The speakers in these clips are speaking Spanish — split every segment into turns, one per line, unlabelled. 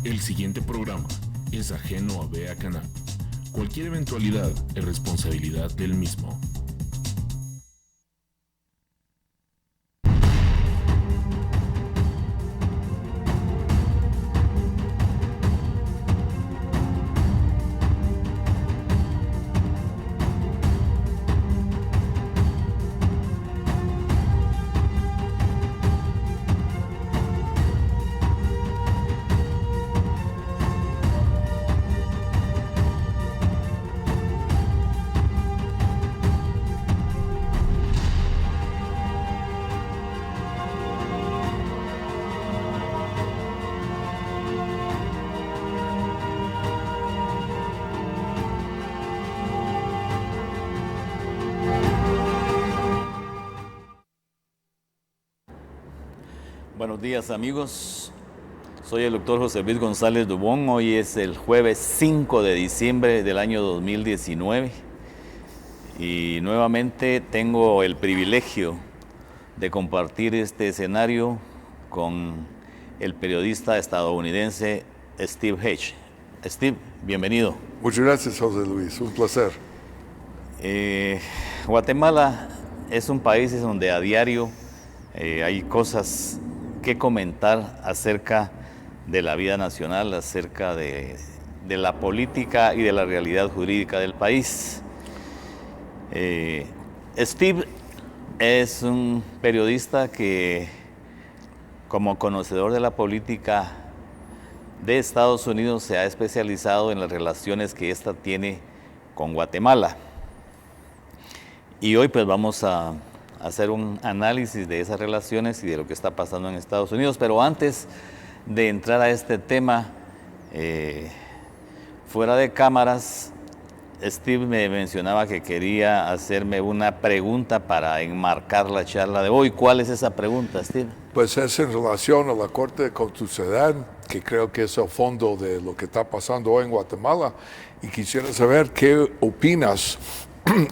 El siguiente programa es ajeno a Bea Canal. Cualquier eventualidad es responsabilidad del mismo.
Buenos días amigos, soy el doctor José Luis González Dubón. Hoy es el jueves 5 de diciembre del año 2019 y nuevamente tengo el privilegio de compartir este escenario con el periodista estadounidense Steve Hedge. Steve, bienvenido.
Muchas gracias, José Luis, un placer.
Guatemala es un país donde a diario hay cosas que comentar acerca de la vida nacional, acerca de la política y de la realidad jurídica del país. Steve es un periodista que, como conocedor de la política de Estados Unidos, se ha especializado en las relaciones que ésta tiene con Guatemala. Y hoy pues vamos a hacer un análisis de esas relaciones y de lo que está pasando en Estados Unidos. Pero antes de entrar a este tema, fuera de cámaras, Steve me mencionaba que quería hacerme una pregunta para enmarcar la charla de hoy. ¿Cuál es esa pregunta, Steve?
Pues es en relación a la Corte de Constitucionalidad, que creo que es el fondo de lo que está pasando hoy en Guatemala. Y quisiera saber qué opinas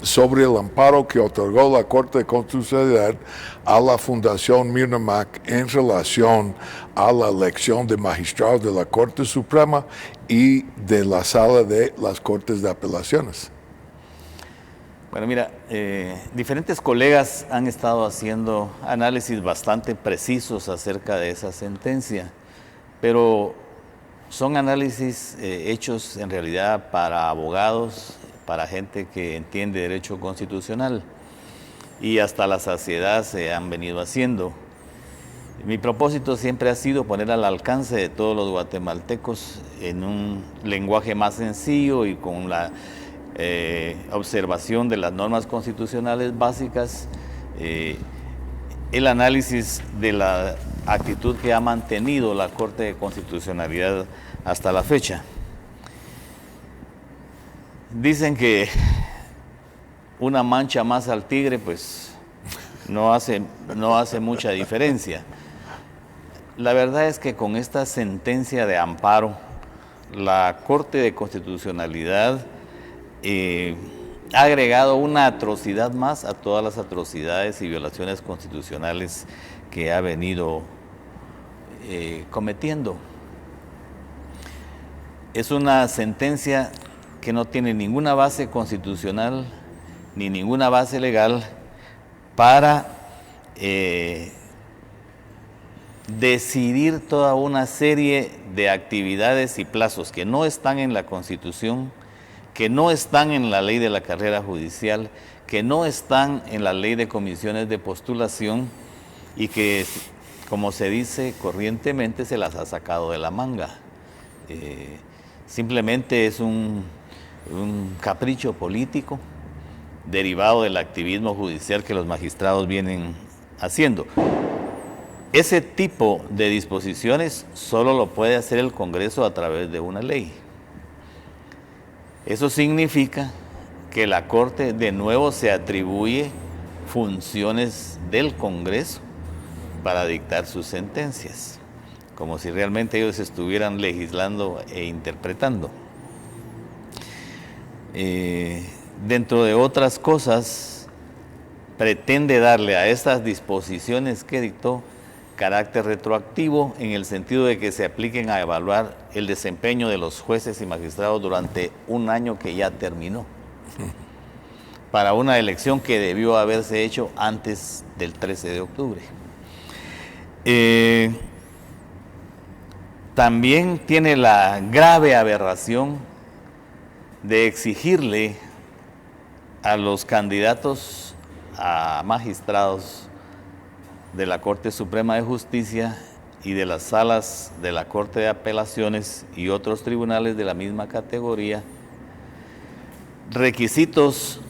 sobre el amparo que otorgó la Corte de Constitucionalidad a la Fundación Mirnamac en relación a la elección de magistrados de la Corte Suprema y de la Sala de las Cortes de Apelaciones.
Bueno, mira, diferentes colegas han estado haciendo análisis bastante precisos acerca de esa sentencia, pero son análisis hechos en realidad para abogados, para gente que entiende derecho constitucional, y hasta la saciedad se han venido haciendo. Mi propósito siempre ha sido poner al alcance de todos los guatemaltecos en un lenguaje más sencillo y con la observación de las normas constitucionales básicas, el análisis de la actitud que ha mantenido la Corte de Constitucionalidad hasta la fecha. Dicen que una mancha más al tigre pues no hace mucha diferencia. La verdad es que con esta sentencia de amparo, la Corte de Constitucionalidad ha agregado una atrocidad más a todas las atrocidades y violaciones constitucionales que ha venido cometiendo. Es una sentencia que no tiene ninguna base constitucional ni ninguna base legal para decidir toda una serie de actividades y plazos que no están en la Constitución, que no están en la ley de la carrera judicial, que no están en la ley de comisiones de postulación y que, como se dice corrientemente, se las ha sacado de la manga. Simplemente es un capricho político derivado del activismo judicial que los magistrados vienen haciendo. Ese tipo de disposiciones solo lo puede hacer el Congreso a través de una ley. Eso significa que la Corte de nuevo se atribuye funciones del Congreso para dictar sus sentencias, como si realmente ellos estuvieran legislando e interpretando. Dentro de otras cosas, pretende darle a estas disposiciones que dictó carácter retroactivo en el sentido de que se apliquen a evaluar el desempeño de los jueces y magistrados durante un año que ya terminó, para una elección que debió haberse hecho antes del 13 de octubre. También tiene la grave aberración de exigirle a los candidatos a magistrados de la Corte Suprema de Justicia y de las salas de la Corte de Apelaciones y otros tribunales de la misma categoría requisitos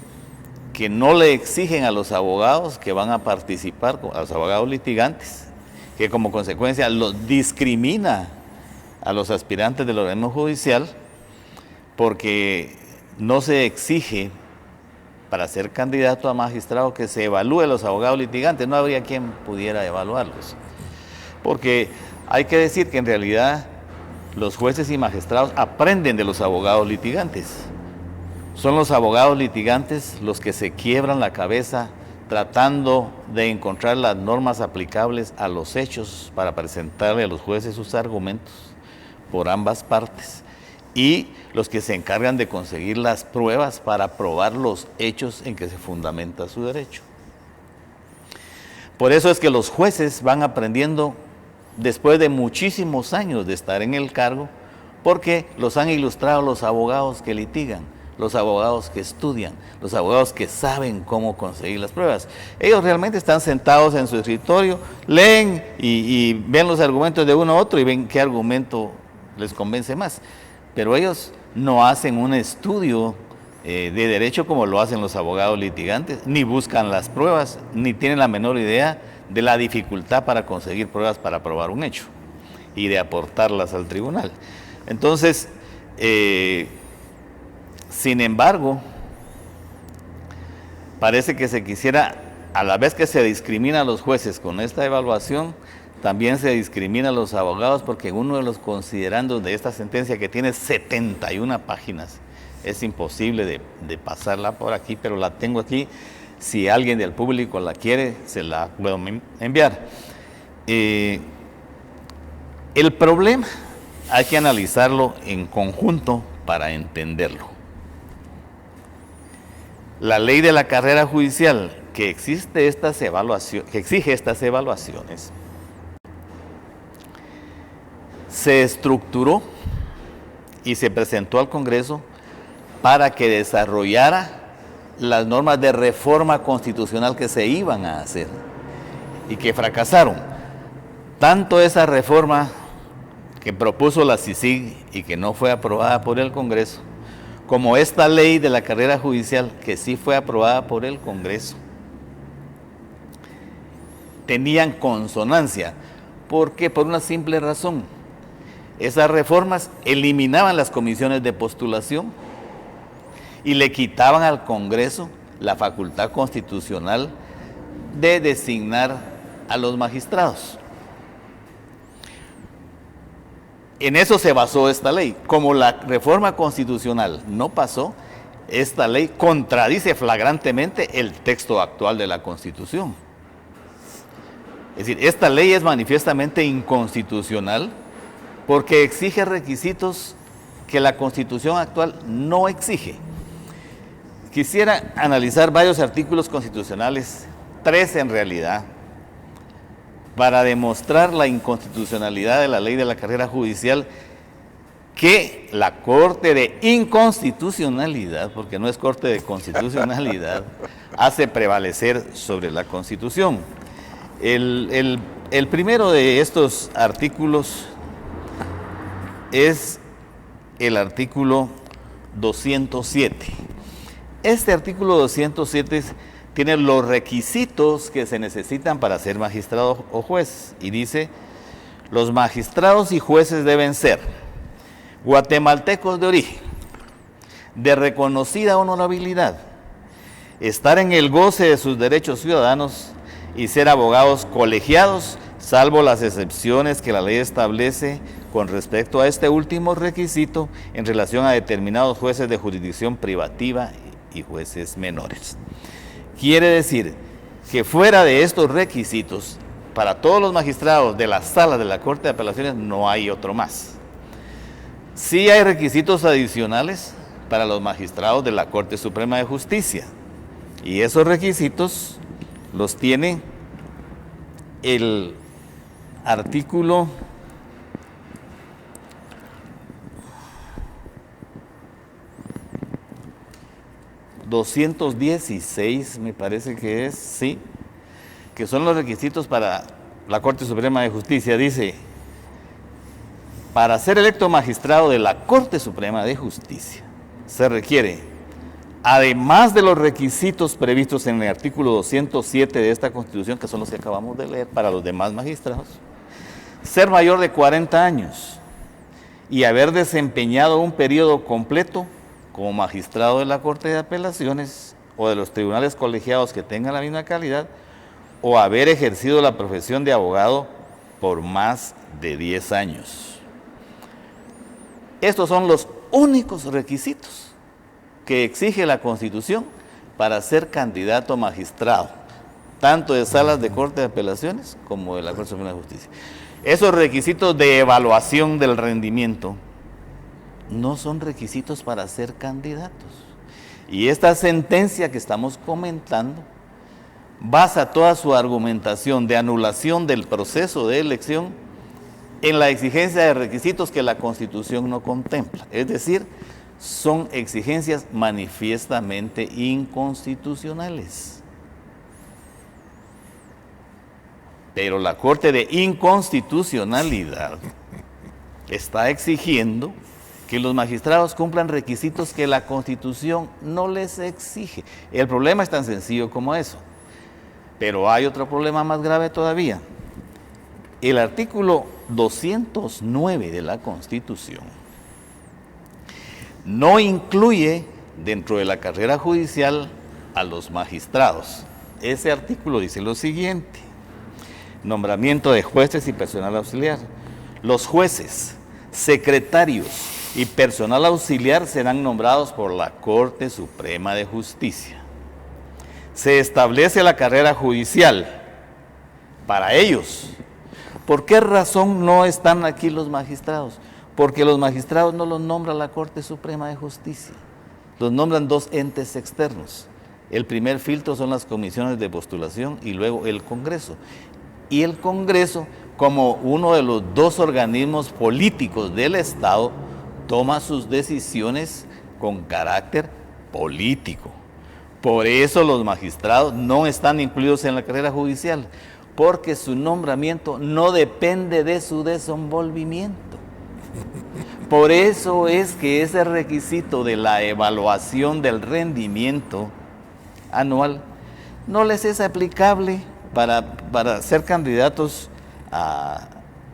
que no le exigen a los abogados que van a participar, a los abogados litigantes, que como consecuencia los discrimina a los aspirantes del organismo judicial, porque no se exige para ser candidato a magistrado que se evalúe a los abogados litigantes. No habría quien pudiera evaluarlos, porque hay que decir que en realidad los jueces y magistrados aprenden de los abogados litigantes. Son los abogados litigantes los que se quiebran la cabeza tratando de encontrar las normas aplicables a los hechos para presentarle a los jueces sus argumentos por ambas partes, y los que se encargan de conseguir las pruebas para probar los hechos en que se fundamenta su derecho. Por eso es que los jueces van aprendiendo después de muchísimos años de estar en el cargo, porque los han ilustrado los abogados que litigan, los abogados que estudian, los abogados que saben cómo conseguir las pruebas. Ellos realmente están sentados en su escritorio, leen y ven los argumentos de uno a otro y ven qué argumento les convence más. Pero ellos no hacen un estudio de derecho como lo hacen los abogados litigantes, ni buscan las pruebas, ni tienen la menor idea de la dificultad para conseguir pruebas para probar un hecho y de aportarlas al tribunal. Entonces, sin embargo, parece que se quisiera, a la vez que se discrimina a los jueces con esta evaluación, también se discrimina a los abogados, porque uno de los considerandos de esta sentencia, que tiene 71 páginas, es imposible de pasarla por aquí, pero la tengo aquí. Si alguien del público la quiere, se la puedo enviar. El problema hay que analizarlo en conjunto para entenderlo. La ley de la carrera judicial que exige estas evaluaciones se estructuró y se presentó al Congreso para que desarrollara las normas de reforma constitucional que se iban a hacer y que fracasaron. Tanto esa reforma que propuso la CICIG y que no fue aprobada por el Congreso, como esta ley de la carrera judicial que sí fue aprobada por el Congreso, tenían consonancia. ¿Por qué? Por una simple razón. Esas reformas eliminaban las comisiones de postulación y le quitaban al Congreso la facultad constitucional de designar a los magistrados. En eso se basó esta ley. Como la reforma constitucional no pasó, esta ley contradice flagrantemente el texto actual de la Constitución. Es decir, esta ley es manifiestamente inconstitucional porque exige requisitos que la Constitución actual no exige. Quisiera analizar varios artículos constitucionales, 3 en realidad, para demostrar la inconstitucionalidad de la ley de la carrera judicial, que la Corte de Inconstitucionalidad, porque no es Corte de Constitucionalidad, hace prevalecer sobre la Constitución. El primero de estos artículos es el artículo 207. Este artículo 207 tiene los requisitos que se necesitan para ser magistrado o juez, y dice: los magistrados y jueces deben ser guatemaltecos de origen, de reconocida honorabilidad, estar en el goce de sus derechos ciudadanos y ser abogados colegiados, salvo las excepciones que la ley establece con respecto a este último requisito en relación a determinados jueces de jurisdicción privativa y jueces menores. Quiere decir que fuera de estos requisitos, para todos los magistrados de la sala de la Corte de Apelaciones no hay otro más. Sí hay requisitos adicionales para los magistrados de la Corte Suprema de Justicia. Y esos requisitos los tiene el artículo 216, me parece que es, sí, que son los requisitos para la Corte Suprema de Justicia. Dice, para ser electo magistrado de la Corte Suprema de Justicia, se requiere, además de los requisitos previstos en el artículo 207 de esta Constitución, que son los que acabamos de leer para los demás magistrados, ser mayor de 40 años y haber desempeñado un periodo completo como magistrado de la Corte de Apelaciones o de los tribunales colegiados que tengan la misma calidad, o haber ejercido la profesión de abogado por más de 10 años. Estos son los únicos requisitos que exige la Constitución para ser candidato a magistrado, tanto de salas de Corte de Apelaciones como de la Corte Suprema de Justicia. Esos requisitos de evaluación del rendimiento no son requisitos para ser candidatos. Y esta sentencia que estamos comentando basa toda su argumentación de anulación del proceso de elección en la exigencia de requisitos que la Constitución no contempla. Es decir, son exigencias manifiestamente inconstitucionales. Pero la Corte de Inconstitucionalidad está exigiendo que los magistrados cumplan requisitos que la Constitución no les exige. El problema es tan sencillo como eso. Pero hay otro problema más grave todavía. El artículo 209 de la Constitución no incluye dentro de la carrera judicial a los magistrados. Ese artículo dice lo siguiente: nombramiento de jueces y personal auxiliar. Los jueces, secretarios y personal auxiliar serán nombrados por la Corte Suprema de Justicia. Se establece la carrera judicial para ellos. ¿Por qué razón no están aquí los magistrados? Porque los magistrados no los nombra la Corte Suprema de Justicia. Los nombran dos entes externos. El primer filtro son las comisiones de postulación y luego el Congreso. Y el Congreso, como uno de los dos organismos políticos del Estado, toma sus decisiones con carácter político. Por eso los magistrados no están incluidos en la carrera judicial, porque su nombramiento no depende de su desenvolvimiento. Por eso es que ese requisito de la evaluación del rendimiento anual no les es aplicable para ser candidatos a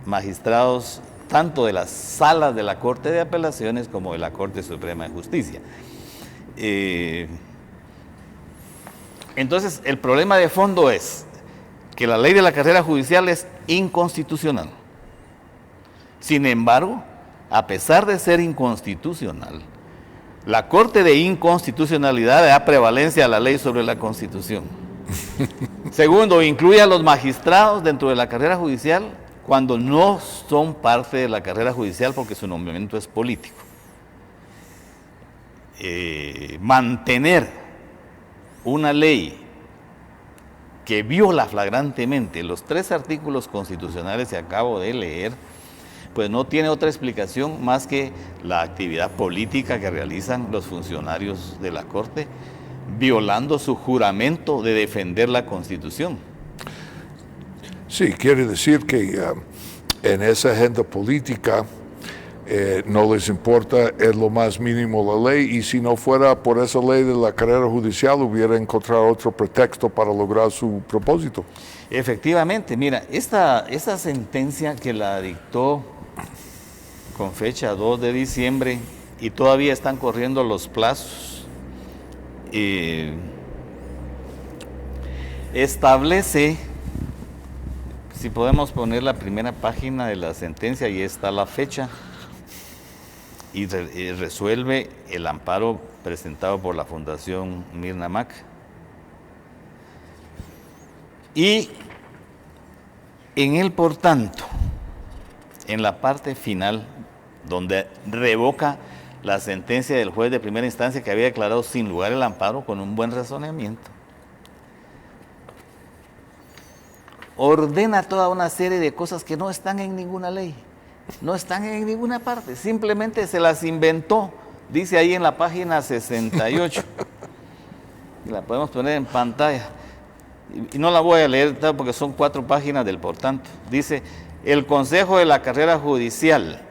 magistrados tanto de las salas de la Corte de Apelaciones como de la Corte Suprema de Justicia. Entonces, el problema de fondo es que la ley de la carrera judicial es inconstitucional. Sin embargo, a pesar de ser inconstitucional, la Corte de Inconstitucionalidad da prevalencia a la ley sobre la Constitución. Segundo, incluye a los magistrados dentro de la carrera judicial cuando no son parte de la carrera judicial porque su nombramiento es político. Mantener una ley que viola flagrantemente los 3 artículos constitucionales que acabo de leer, pues no tiene otra explicación más que la actividad política que realizan los funcionarios de la Corte, violando su juramento de defender la Constitución.
Sí, quiere decir que en esa agenda política no les importa en lo más mínimo la ley, y si no fuera por esa ley de la carrera judicial hubiera encontrado otro pretexto para lograr su propósito.
Efectivamente, mira, esta sentencia que la dictó con fecha 2 de diciembre y todavía están corriendo los plazos, establece, si podemos poner la primera página de la sentencia, y está la fecha, y resuelve el amparo presentado por la Fundación Mirna Mac. Y En él, por tanto, en la parte final, donde revoca la sentencia del juez de primera instancia que había declarado sin lugar el amparo con un buen razonamiento, ordena toda una serie de cosas que no están en ninguna ley, no están en ninguna parte, simplemente se las inventó. Dice ahí en la página 68, y la podemos poner en pantalla, y no la voy a leer porque son 4 páginas del por tanto. Dice: el Consejo de la Carrera Judicial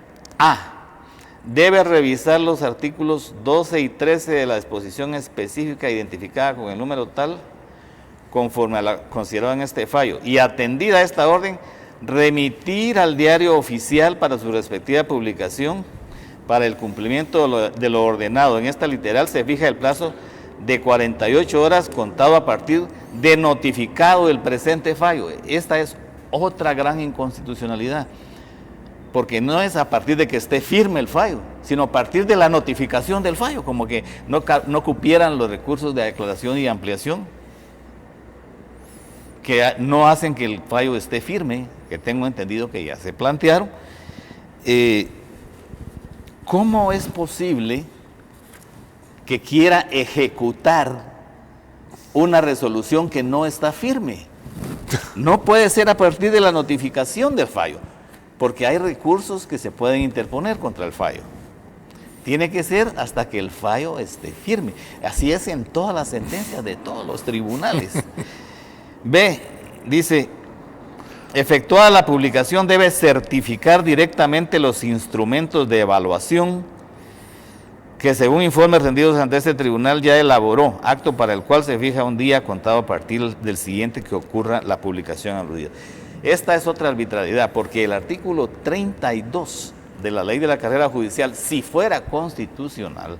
debe revisar los artículos 12 y 13 de la disposición específica identificada con el número tal, conforme a la considerada en este fallo, y atendida esta orden, remitir al diario oficial para su respectiva publicación. Para el cumplimiento de lo ordenado en esta literal se fija el plazo de 48 horas contado a partir de notificado el presente fallo. Esta es otra gran inconstitucionalidad, porque no es a partir de que esté firme el fallo, sino a partir de la notificación del fallo, como que no cupieran los recursos de declaración y ampliación, que no hacen que el fallo esté firme, que tengo entendido que ya se plantearon. ¿Cómo es posible que quiera ejecutar una resolución que no está firme? No puede ser a partir de la notificación del fallo, porque hay recursos que se pueden interponer contra el fallo. Tiene que ser hasta que el fallo esté firme. Así es en todas las sentencias de todos los tribunales. B, dice: efectuada la publicación debe certificar directamente los instrumentos de evaluación que, según informes rendidos ante este tribunal, ya elaboró, acto para el cual se fija un día contado a partir del siguiente que ocurra la publicación aludida. Esta es otra arbitrariedad, porque el artículo 32 de la Ley de la Carrera Judicial, si fuera constitucional,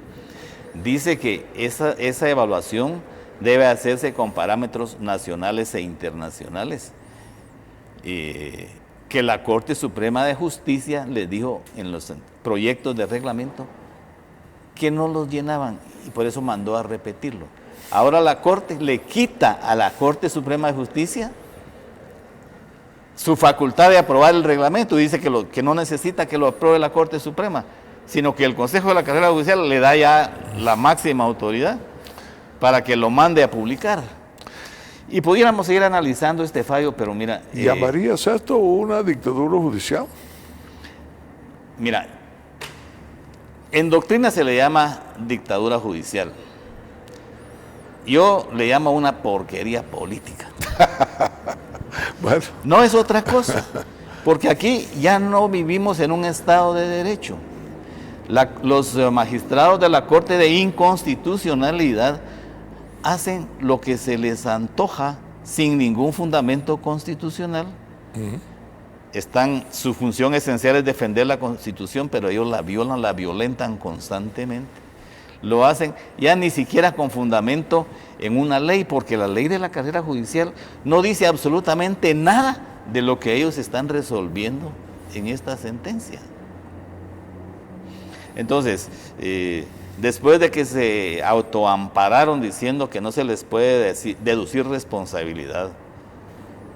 dice que esa evaluación debe hacerse con parámetros nacionales e internacionales. Que la Corte Suprema de Justicia les dijo en los proyectos de reglamento que no los llenaban, y por eso mandó a repetirlo. Ahora la Corte le quita a la Corte Suprema de Justicia su facultad de aprobar el reglamento, y dice que no necesita que lo apruebe la Corte Suprema, sino que el Consejo de la Carrera Judicial le da ya la máxima autoridad para que lo mande a publicar. Y pudiéramos seguir analizando este fallo, pero mira...
¿Llamarías esto una dictadura judicial?
Mira, en doctrina se le llama dictadura judicial. Yo le llamo una porquería política.
Bueno.
No es otra cosa, porque aquí ya no vivimos en un Estado de Derecho. Los magistrados de la Corte de Inconstitucionalidad hacen lo que se les antoja sin ningún fundamento constitucional. Su función esencial es defender la Constitución, pero ellos la violan, la violentan constantemente. Lo hacen ya ni siquiera con fundamento en una ley, porque la Ley de la Carrera Judicial no dice absolutamente nada de lo que ellos están resolviendo en esta sentencia. Entonces, después de que se autoampararon diciendo que no se les puede deducir responsabilidad,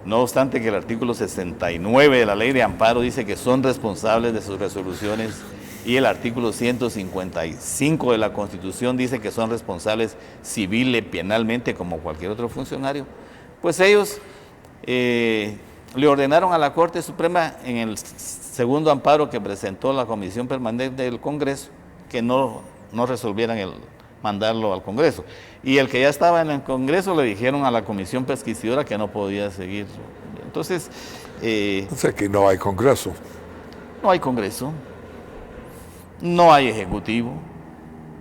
no obstante que el artículo 69 de la Ley de Amparo dice que son responsables de sus resoluciones, y el artículo 155 de la Constitución dice que son responsables civil y penalmente como cualquier otro funcionario, pues ellos le ordenaron a la Corte Suprema en el segundo amparo que presentó la Comisión Permanente del Congreso que no resolvieran mandarlo al Congreso. Y el que ya estaba en el Congreso le dijeron a la Comisión Pesquisidora que no podía seguir. Entonces...
o sea que no hay Congreso.
No hay Congreso, no hay Ejecutivo,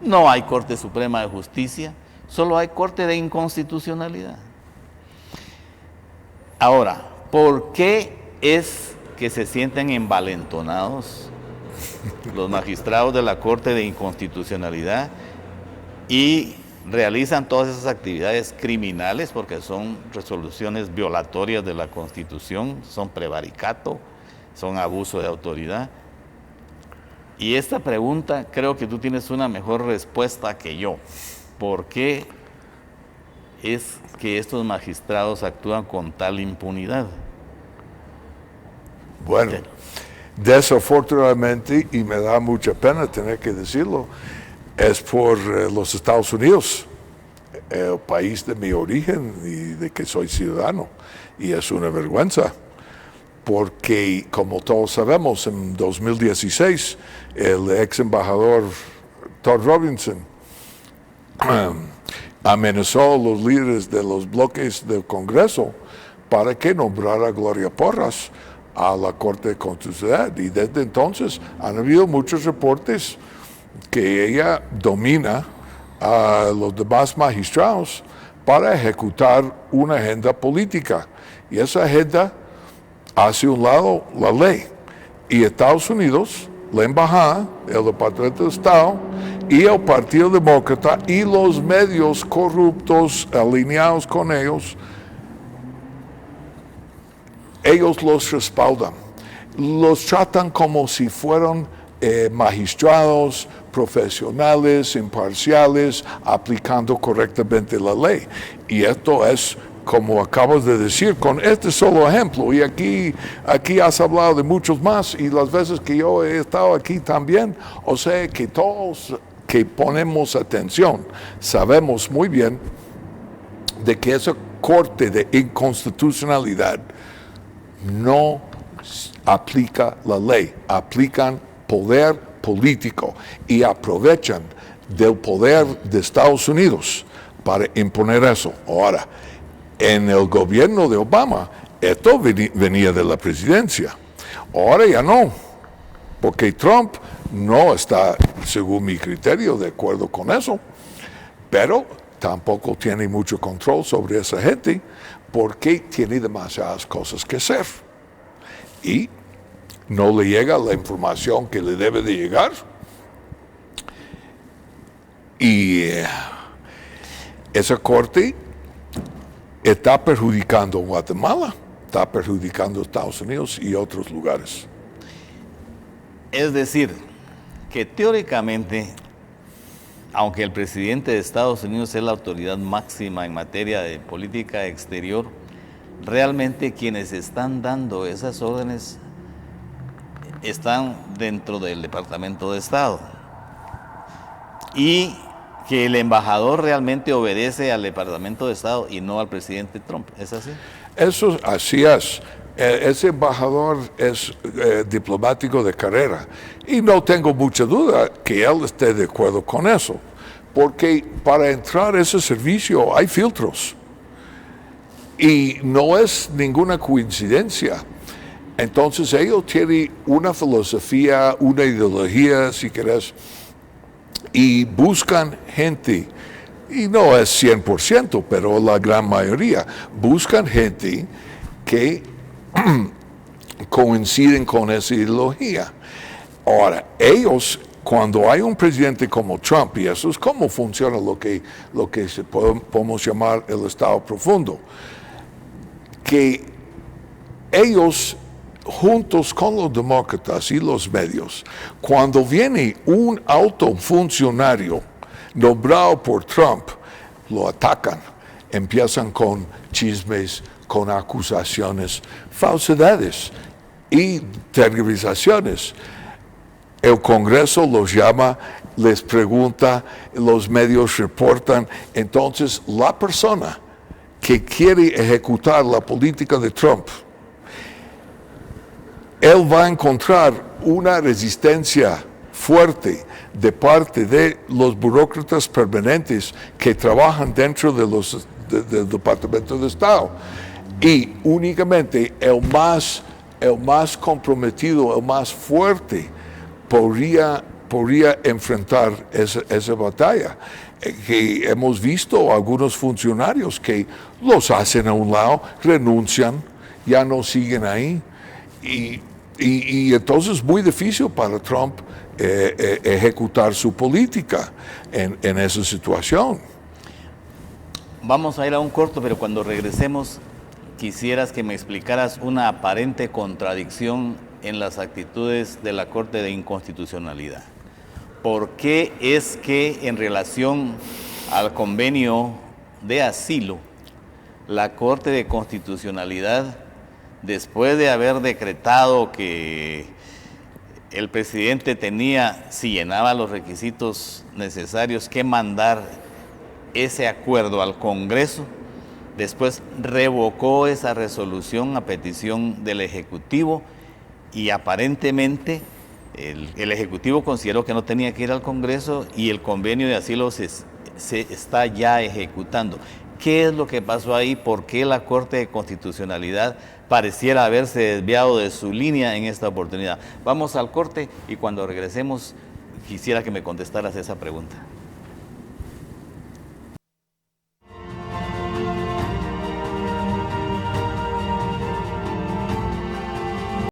no hay Corte Suprema de Justicia, solo hay Corte de Inconstitucionalidad. Ahora, ¿por qué es que se sienten envalentonados los magistrados de la Corte de Inconstitucionalidad y realizan todas esas actividades criminales? Porque son resoluciones violatorias de la Constitución, son prevaricato, son abuso de autoridad. Y esta pregunta creo que tú tienes una mejor respuesta que yo. ¿Por qué es que estos magistrados actúan con tal impunidad?
Bueno, desafortunadamente, y me da mucha pena tener que decirlo, es por los Estados Unidos, el país de mi origen y de que soy ciudadano. Y es una vergüenza, porque como todos sabemos, en 2016, el ex embajador Todd Robinson amenazó a los líderes de los bloques del Congreso para que nombrara a Gloria Porras a la Corte de Constitucionalidad. Y desde entonces han habido muchos reportes que ella domina a los demás magistrados para ejecutar una agenda política. Y esa agenda hace un lado la ley. Y Estados Unidos, la embajada, el Departamento de Estado y el Partido Demócrata y los medios corruptos alineados con ellos los respaldan. Los tratan como si fueran magistrados, profesionales, imparciales, aplicando correctamente la ley. Y esto es, como acabas de decir, con este solo ejemplo, y aquí has hablado de muchos más, y las veces que yo he estado aquí también, o sea que todos que ponemos atención, sabemos muy bien de que esa Corte de Inconstitucionalidad no aplica la ley, aplican poder político y aprovechan del poder de Estados Unidos para imponer eso. Ahora, en el gobierno de Obama, esto venía de la presidencia. Ahora ya no, porque Trump no está, según mi criterio, de acuerdo con eso, pero tampoco tiene mucho control sobre esa gente porque tiene demasiadas cosas que hacer. Y no le llega la información que le debe de llegar. Y esa corte está perjudicando a Guatemala, está perjudicando a Estados Unidos y otros lugares.
Es decir, que teóricamente, aunque el presidente de Estados Unidos es la autoridad máxima en materia de política exterior, realmente quienes están dando esas órdenes están dentro del Departamento de Estado. Y que el embajador realmente obedece al Departamento de Estado y no al presidente Trump. ¿Es así?
Eso así es. Ese embajador es diplomático de carrera y no tengo mucha duda que él esté de acuerdo con eso, porque para entrar a ese servicio hay filtros y no es ninguna coincidencia. Entonces ellos tienen una filosofía, una ideología, si querés, y buscan gente, y no es 100%, pero la gran mayoría, buscan gente que coinciden con esa ideología. Ahora, ellos, cuando hay un presidente como Trump, y eso es cómo funciona lo que podemos llamar el Estado profundo, que ellos, juntos con los demócratas y los medios, cuando viene un alto funcionario nombrado por Trump, lo atacan, empiezan con chismes, con acusaciones, falsedades y tergiversaciones. El Congreso los llama, les pregunta, los medios reportan. Entonces, la persona que quiere ejecutar la política de Trump, él va a encontrar una resistencia fuerte de parte de los burócratas permanentes que trabajan dentro de del Departamento de Estado. Y únicamente el más comprometido, el más fuerte, podría enfrentar esa batalla. Que hemos visto algunos funcionarios que los hacen a un lado, renuncian, ya no siguen ahí. Y entonces es muy difícil para Trump ejecutar su política en esa situación.
Vamos a ir a un corto, pero cuando regresemos quisieras que me explicaras una aparente contradicción en las actitudes de la Corte de Inconstitucionalidad. ¿Por qué es que en relación al convenio de asilo, la Corte de Constitucionalidad después de haber decretado que el presidente tenía, si llenaba los requisitos necesarios, que mandar ese acuerdo al Congreso, después revocó esa resolución a petición del Ejecutivo y aparentemente el Ejecutivo consideró que no tenía que ir al Congreso y el convenio de asilo se está ya ejecutando. ¿Qué es lo que pasó ahí? ¿Por qué la Corte de Constitucionalidad pareciera haberse desviado de su línea en esta oportunidad? Vamos al corte y cuando regresemos quisiera que me contestaras esa pregunta.